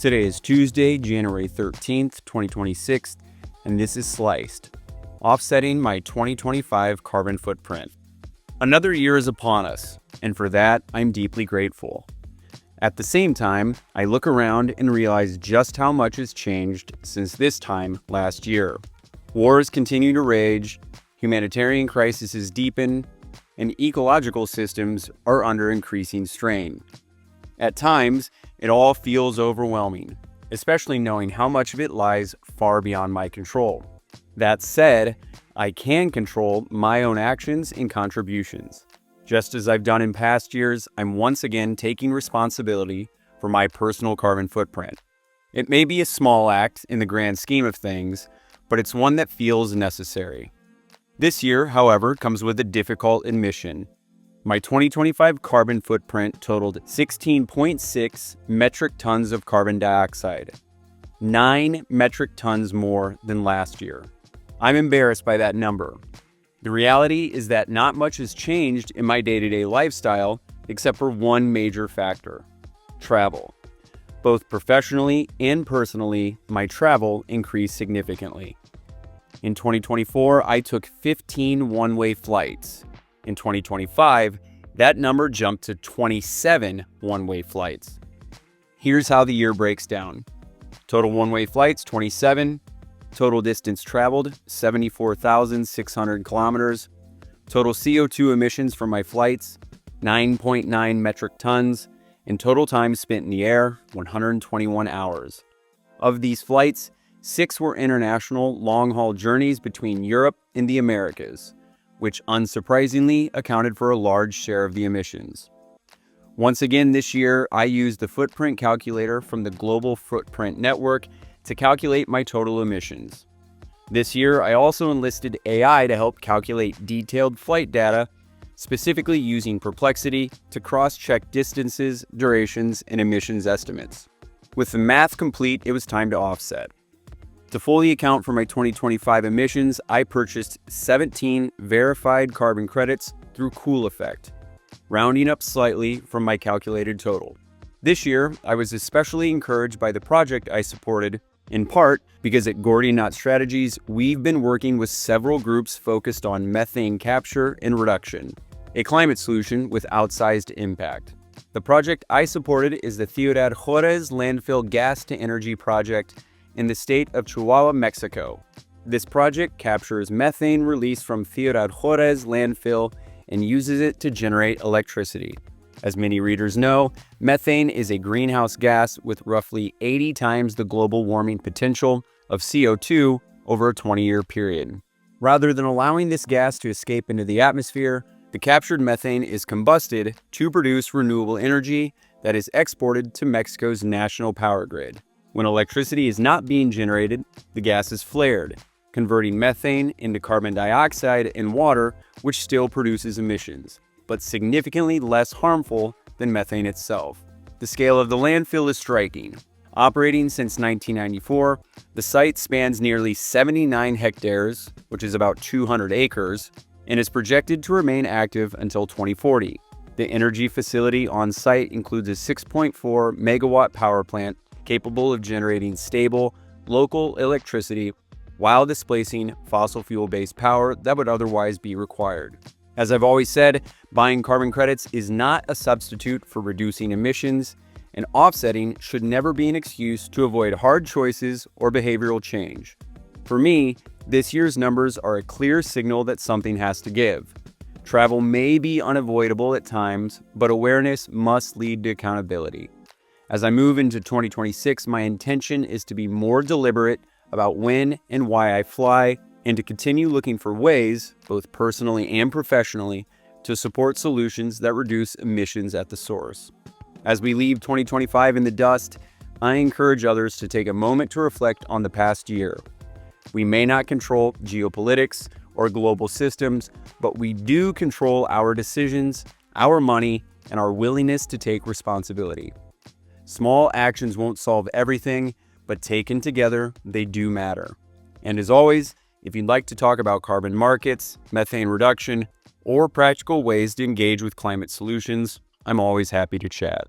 Today is Tuesday, January 13th, 2026, and this is Sliced, offsetting my 2025 carbon footprint. Another year is upon us, and for that, I'm deeply grateful. At the same time, I look around and realize just how much has changed since this time last year. Wars continue to rage, humanitarian crises deepen, and ecological systems are under increasing strain. At times, it all feels overwhelming, especially knowing how much of it lies far beyond my control. That said, I can control my own actions and contributions. Just as I've done in past years, I'm once again taking responsibility for my personal carbon footprint. It may be a small act in the grand scheme of things, but it's one that feels necessary. This year, however, comes with a difficult admission. My 2025 carbon footprint totaled 16.6 metric tons of carbon dioxide, 9 metric tons more than last year. I'm embarrassed by that number. The reality is that not much has changed in my day-to-day lifestyle except for one major factor: travel. Both professionally and personally, my travel increased significantly. In 2024, I took 15 one-way flights. In 2025, that number jumped to 27 one-way flights. Here's how the year breaks down. Total one-way flights, 27. Total distance traveled, 74,600 kilometers. Total CO2 emissions from my flights, 9.9 metric tons. And total time spent in the air, 121 hours. Of these flights, 6 were international long-haul journeys between Europe and the Americas, which unsurprisingly accounted for a large share of the emissions. Once again this year, I used the footprint calculator from the Global Footprint Network to calculate my total emissions. This year, I also enlisted AI to help calculate detailed flight data, specifically using Perplexity to cross-check distances, durations, and emissions estimates. With the math complete, it was time to offset. To fully account for my 2025 emissions, I purchased 17 verified carbon credits through Cool Effect, rounding up slightly from my calculated total. This year, I was especially encouraged by the project I supported, in part because at Gordian Knot Strategies, we've been working with several groups focused on methane capture and reduction, a climate solution with outsized impact. The project I supported is the Ciudad Juarez Landfill Gas-to-Energy Project in the state of Chihuahua, Mexico. This project captures methane released from Ciudad Juarez landfill and uses it to generate electricity. As many readers know, methane is a greenhouse gas with roughly 80 times the global warming potential of CO2 over a 20-year period. Rather than allowing this gas to escape into the atmosphere, the captured methane is combusted to produce renewable energy that is exported to Mexico's national power grid. When electricity is not being generated, the gas is flared, converting methane into carbon dioxide and water, which still produces emissions, but significantly less harmful than methane itself. The scale of the landfill is striking. Operating since 1994, the site spans nearly 79 hectares, which is about 200 acres, and is projected to remain active until 2040. The energy facility on site includes a 6.4 megawatt power plant capable of generating stable, local electricity while displacing fossil fuel-based power that would otherwise be required. As I've always said, buying carbon credits is not a substitute for reducing emissions, and offsetting should never be an excuse to avoid hard choices or behavioral change. For me, this year's numbers are a clear signal that something has to give. Travel may be unavoidable at times, but awareness must lead to accountability. As I move into 2026, my intention is to be more deliberate about when and why I fly, and to continue looking for ways, both personally and professionally, to support solutions that reduce emissions at the source. As we leave 2025 in the dust, I encourage others to take a moment to reflect on the past year. We may not control geopolitics or global systems, but we do control our decisions, our money, and our willingness to take responsibility. Small actions won't solve everything, but taken together, they do matter. And as always, if you'd like to talk about carbon markets, methane reduction, or practical ways to engage with climate solutions, I'm always happy to chat.